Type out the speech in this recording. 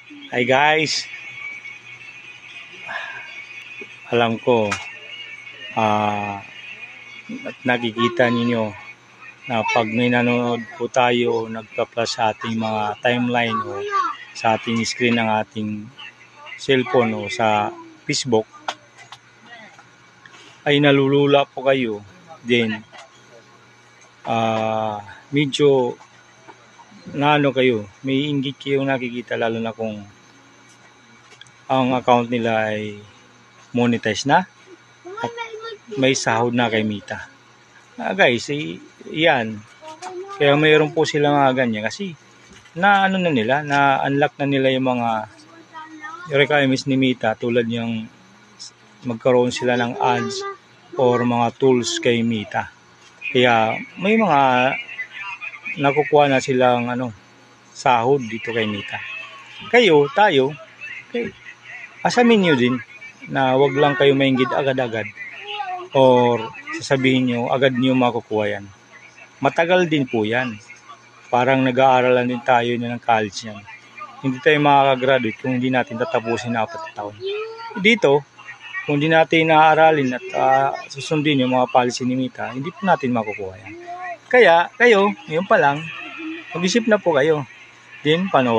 Hi guys, alam ko at nakikita ninyo na pag may nanonood po tayo, nagpa-flash sa ating mga timeline o sa ating screen ng ating cellphone o sa Facebook, ay nalulula po kayo. Then medyo naano kayo, may inggit kayo nakikita, lalo na kung ang account nila ay monetize na at may sahod na kay Mita. Guys, yan. Kaya mayroon po sila mga ganyan kasi na unlock na nila yung mga requirements ni Mita, tulad yung magkaroon sila ng ads or mga tools kay Mita. Kaya may mga nakukuha na silang sahod dito kay Mita. Tayo, asamin nyo din na wag lang kayo mainggit agad-agad or sasabihin nyo agad nyo makukuha yan. Matagal din po yan. Parang nag-aaralan din tayo ng college yan. Hindi tayo makakagraduate kung hindi natin tatapusin na 4 taon. Dito, kung hindi natin naaaralin at susundin yung mga policy ni Mita, hindi po natin makukuha yan. Kaya kayo, ngayon pa lang, mag-isip na po kayo. Then, panoorin.